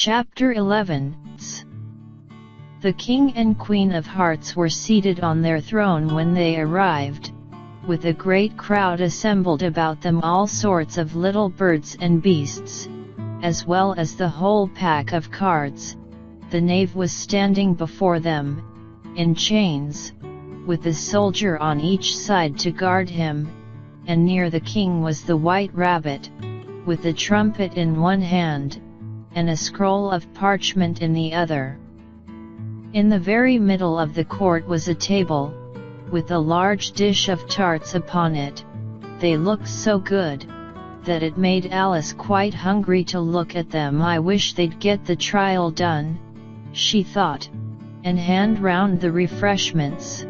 Chapter 11. The King and Queen of Hearts were seated on their throne when they arrived, with a great crowd assembled about them, all sorts of little birds and beasts, as well as the whole pack of cards. The knave was standing before them, in chains, with a soldier on each side to guard him, and near the king was the white rabbit, with a trumpet in one hand, and a scroll of parchment in the other. In the very middle of the court was a table, with a large dish of tarts upon it. They looked so good, that it made Alice quite hungry to look at them. I wish they'd get the trial done, she thought, and hand round the refreshments.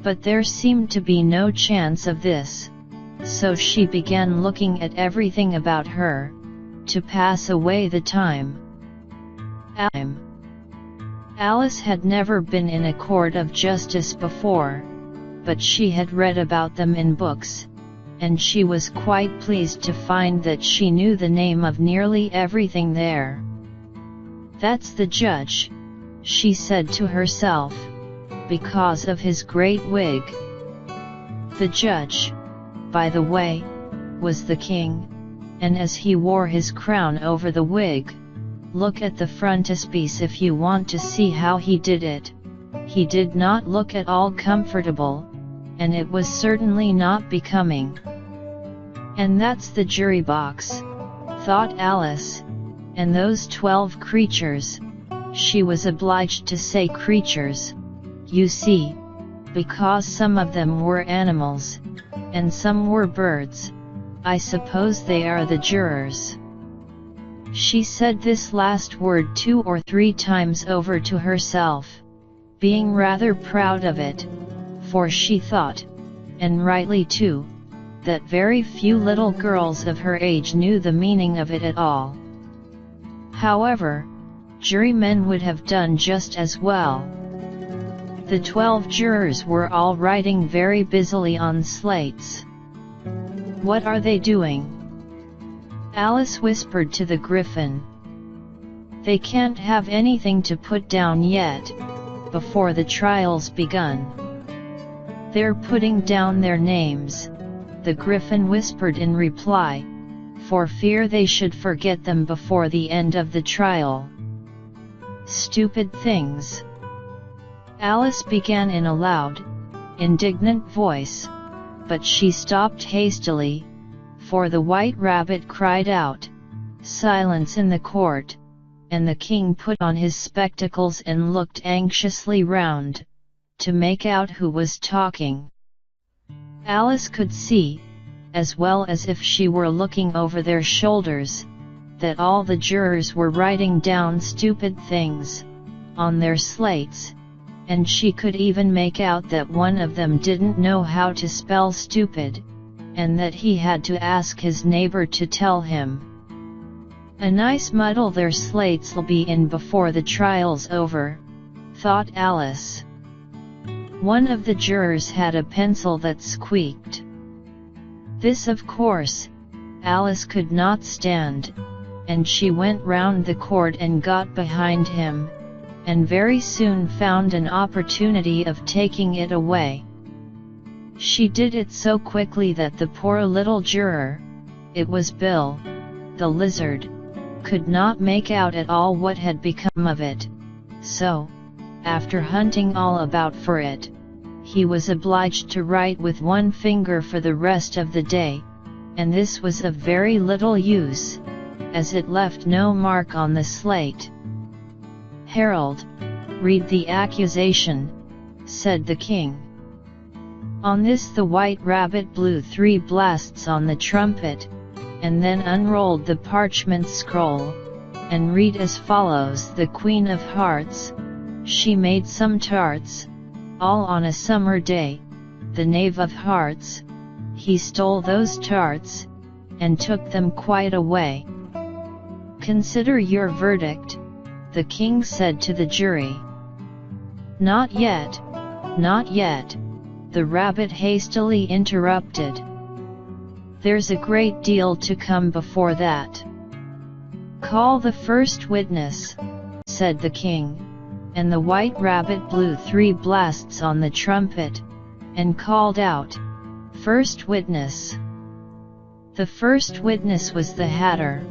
But there seemed to be no chance of this, so she began looking at everything about her, to pass away the time. Alice had never been in a court of justice before, but she had read about them in books, and she was quite pleased to find that she knew the name of nearly everything there. "That's the judge," she said to herself, "because of his great wig." The judge, by the way, was the king, and as he wore his crown over the wig, look at the frontispiece if you want to see how he did it. He did not look at all comfortable, and it was certainly not becoming. "And that's the jury box," thought Alice, "and those 12 creatures," she was obliged to say creatures, you see, because some of them were animals, and some were birds. "I suppose they are the jurors." She said this last word 2 or 3 times over to herself, being rather proud of it, for she thought, and rightly too, that very few little girls of her age knew the meaning of it at all. However, jurymen would have done just as well. The 12 jurors were all writing very busily on slates. "What are they doing?" Alice whispered to the Griffin. "They can't have anything to put down yet, before the trial's begun." "They're putting down their names," the Griffin whispered in reply, "for fear they should forget them before the end of the trial." "Stupid things!" Alice began in a loud, indignant voice, but she stopped hastily, for the white rabbit cried out, "Silence in the court," and the king put on his spectacles and looked anxiously round, to make out who was talking. Alice could see, as well as if she were looking over their shoulders, that all the jurors were writing down stupid things, on their slates, and she could even make out that one of them didn't know how to spell stupid, and that he had to ask his neighbor to tell him. "A nice muddle their slates'll be in before the trial's over," thought Alice. One of the jurors had a pencil that squeaked. This, of course, Alice could not stand, and she went round the court and got behind him, and very soon found an opportunity of taking it away. She did it so quickly that the poor little juror, it was Bill, the lizard, could not make out at all what had become of it, so, after hunting all about for it, he was obliged to write with one finger for the rest of the day, and this was of very little use, as it left no mark on the slate. "Herald, read the accusation," said the king. On this the white rabbit blew 3 blasts on the trumpet, and then unrolled the parchment scroll, and read as follows: "The Queen of Hearts, she made some tarts, all on a summer day. The Knave of Hearts, he stole those tarts, and took them quite away. Consider your verdict," the king said to the jury. "Not yet, not yet," the rabbit hastily interrupted. "There's a great deal to come before that." "Call the first witness," said the king, and the white rabbit blew 3 blasts on the trumpet, and called out, "First witness." The first witness was the Hatter.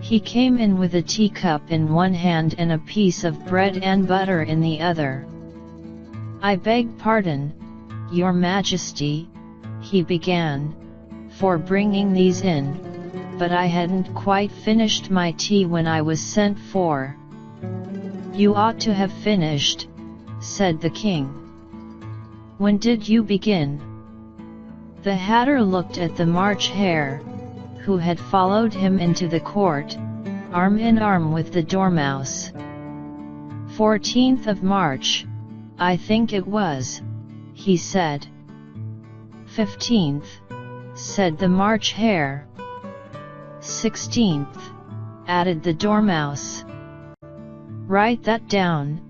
He came in with a teacup in one hand and a piece of bread and butter in the other. "I beg pardon, Your Majesty," he began, "for bringing these in, but I hadn't quite finished my tea when I was sent for." "You ought to have finished," said the king. "When did you begin?" The Hatter looked at the March Hare, who had followed him into the court, arm in arm with the Dormouse. 14th of March, I think it was," he said. 15th, said the March Hare. 16th, added the Dormouse. "Write that down,"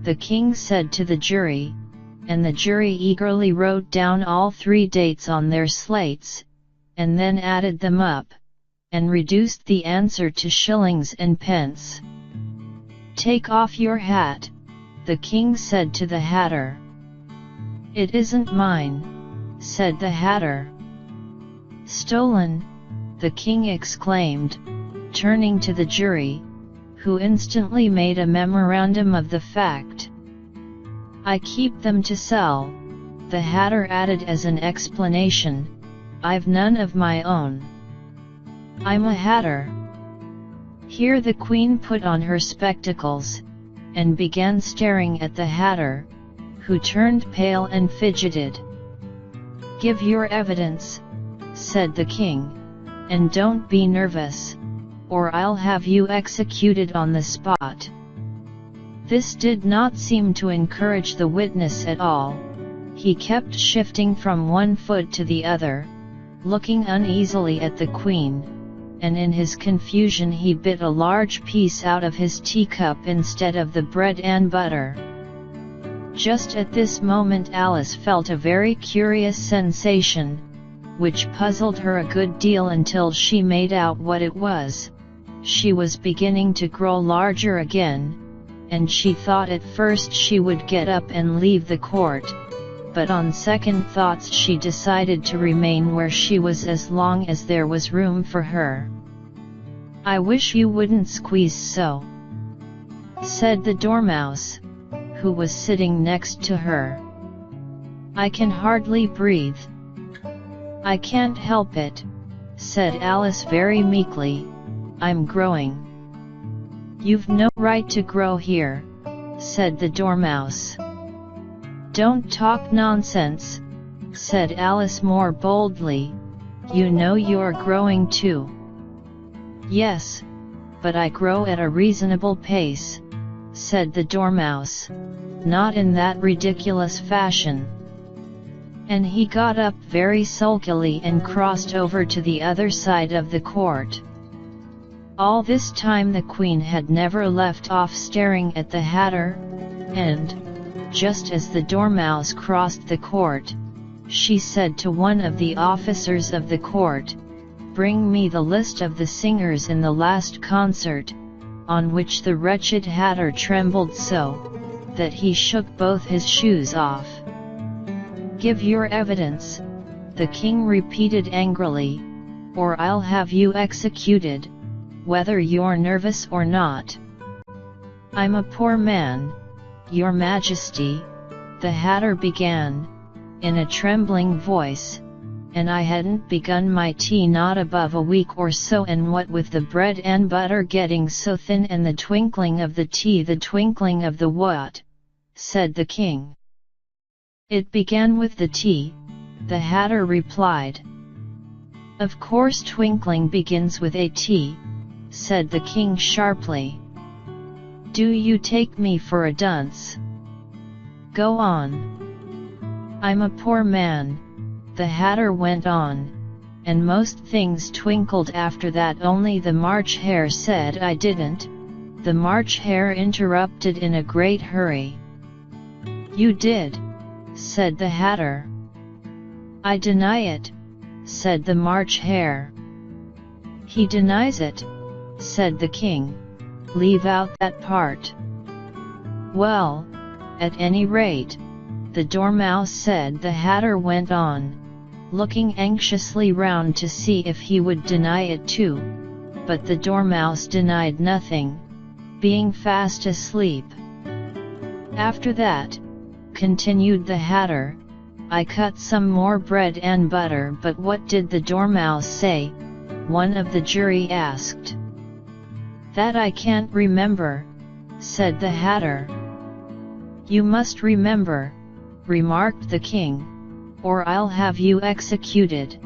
the king said to the jury, and the jury eagerly wrote down all 3 dates on their slates, and then added them up, and reduced the answer to shillings and pence. "Take off your hat," the king said to the Hatter. "It isn't mine," said the Hatter. "Stolen," the king exclaimed, turning to the jury, who instantly made a memorandum of the fact. "I keep them to sell," the Hatter added as an explanation. "I've none of my own. I'm a Hatter." Here the Queen put on her spectacles, and began staring at the Hatter, who turned pale and fidgeted. "Give your evidence," said the king, "and don't be nervous, or I'll have you executed on the spot." This did not seem to encourage the witness at all. He kept shifting from one foot to the other, looking uneasily at the Queen, and in his confusion he bit a large piece out of his teacup instead of the bread and butter. Just at this moment Alice felt a very curious sensation, which puzzled her a good deal until she made out what it was. She was beginning to grow larger again, and she thought at first she would get up and leave the court, but on second thoughts she decided to remain where she was as long as there was room for her. "I wish you wouldn't squeeze so," said the Dormouse, who was sitting next to her. "I can hardly breathe." "I can't help it," said Alice very meekly, "I'm growing." "You've no right to grow here," said the Dormouse. "Don't talk nonsense," said Alice more boldly, "you know you're growing too." "Yes, but I grow at a reasonable pace," said the Dormouse, "not in that ridiculous fashion." And he got up very sulkily and crossed over to the other side of the court. All this time the Queen had never left off staring at the Hatter, and, just as the Dormouse crossed the court, she said to one of the officers of the court, "Bring me the list of the singers in the last concert," on which the wretched Hatter trembled so, that he shook both his shoes off. "Give your evidence," the king repeated angrily, "or I'll have you executed, whether you're nervous or not." "I'm a poor man, Your Majesty," the Hatter began, in a trembling voice, "and I hadn't begun my tea not above a week or so, and what with the bread and butter getting so thin and the twinkling of the tea the twinkling of the what?" said the king. "It began with the tea," the Hatter replied. "Of course twinkling begins with a T," said the king sharply. "Do you take me for a dunce? Go on." "I'm a poor man," the Hatter went on, "and most things twinkled after that, only the March Hare said I didn't." The March Hare interrupted in a great hurry. "You did," said the Hatter. "I deny it," said the March Hare. "He denies it," said the king. "Leave out that part." "Well, at any rate," the Dormouse said. The Hatter went on, looking anxiously round to see if he would deny it too, but the Dormouse denied nothing, being fast asleep. "After that," continued the Hatter, "I cut some more bread and butter." "But what did the Dormouse say?" one of the jury asked. "That I can't remember," said the Hatter. "You must remember," remarked the king, "or I'll have you executed."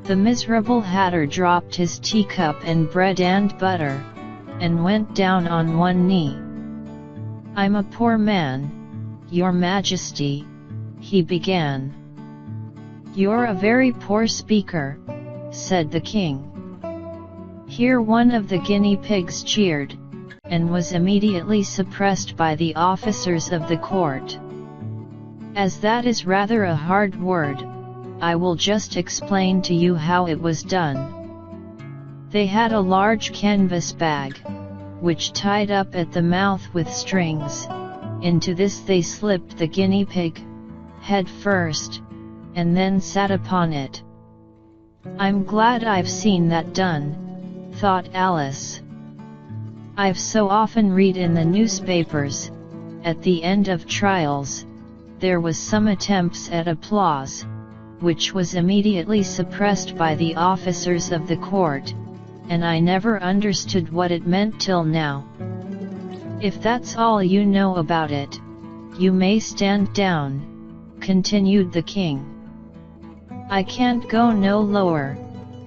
The miserable Hatter dropped his teacup and bread and butter, and went down on one knee. "I'm a poor man, Your Majesty," he began. "You're a very poor speaker," said the king. Here one of the guinea pigs cheered, and was immediately suppressed by the officers of the court. "As that is rather a hard word, I will just explain to you how it was done." They had a large canvas bag, which tied up at the mouth with strings. Into this they slipped the guinea pig, head first, and then sat upon it. "I'm glad I've seen that done," thought Alice. "I've so often read in the newspapers, at the end of trials, there was some attempts at applause, which was immediately suppressed by the officers of the court, and I never understood what it meant till now. If that's all you know about it, you may stand down," continued the king. "I can't go no lower,"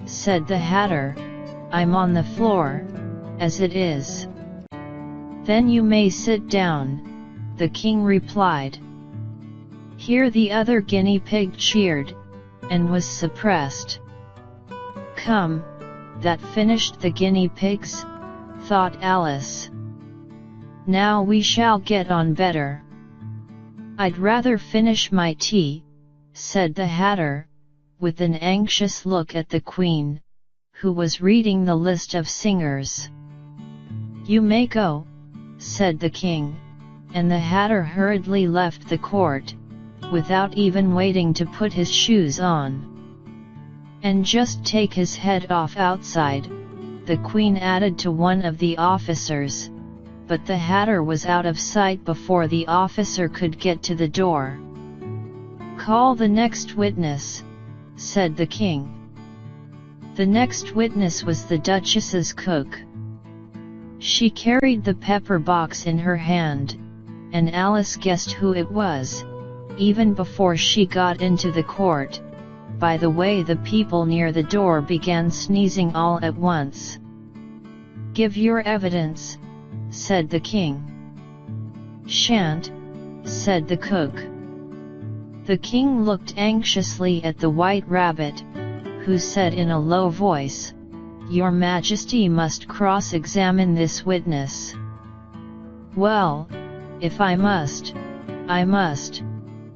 said the Hatter. "I'm on the floor, as it is." "Then you may sit down," the king replied. Here the other guinea pig cheered, and was suppressed. "Come, that finished the guinea pigs," thought Alice. "Now we shall get on better." "I'd rather finish my tea," said the Hatter, with an anxious look at the Queen, who was reading the list of singers. "You may go," said the king, and the Hatter hurriedly left the court, without even waiting to put his shoes on. "And just take his head off outside," the Queen added to one of the officers, but the Hatter was out of sight before the officer could get to the door. "Call the next witness," said the king. The next witness was the Duchess's cook. She carried the pepper box in her hand, and Alice guessed who it was, even before she got into the court, by the way the people near the door began sneezing all at once. "Give your evidence," said the king. "Shan't," said the cook. The king looked anxiously at the White Rabbit, who said in a low voice, "Your Majesty must cross-examine this witness." "Well, if I must, I must,"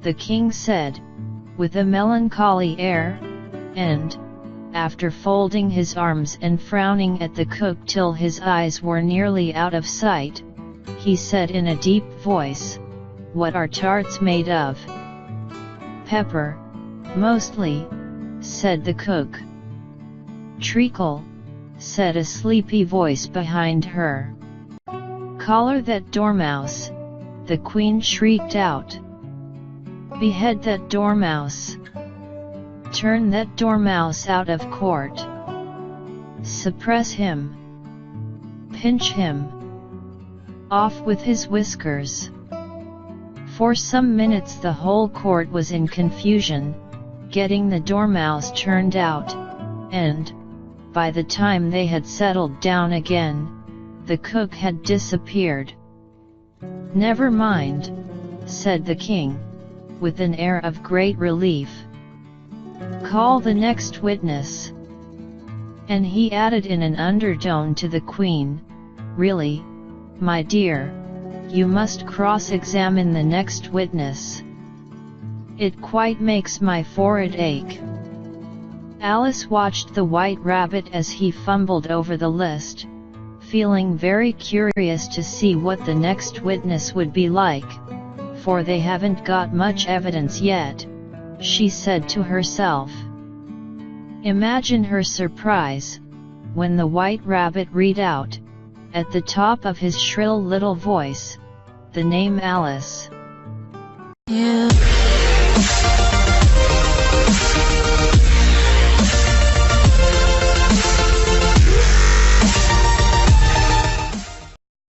the king said, with a melancholy air, and, after folding his arms and frowning at the cook till his eyes were nearly out of sight, he said in a deep voice, "What are tarts made of?" "Pepper, mostly," said the cook. "Treacle," said a sleepy voice behind her. "Collar that dormouse," the Queen shrieked out. "Behead that dormouse! Turn that dormouse out of court! Suppress him! Pinch him! Off with his whiskers!" For some minutes the whole court was in confusion, getting the dormouse turned out, and, by the time they had settled down again, the cook had disappeared. "Never mind," said the king, with an air of great relief. "Call the next witness." And he added in an undertone to the queen, "Really, my dear, you must cross-examine the next witness. It quite makes my forehead ache." Alice watched the White Rabbit as he fumbled over the list, feeling very curious to see what the next witness would be like, "for they haven't got much evidence yet," she said to herself. Imagine her surprise, when the White Rabbit read out, at the top of his shrill little voice, the name Alice. "You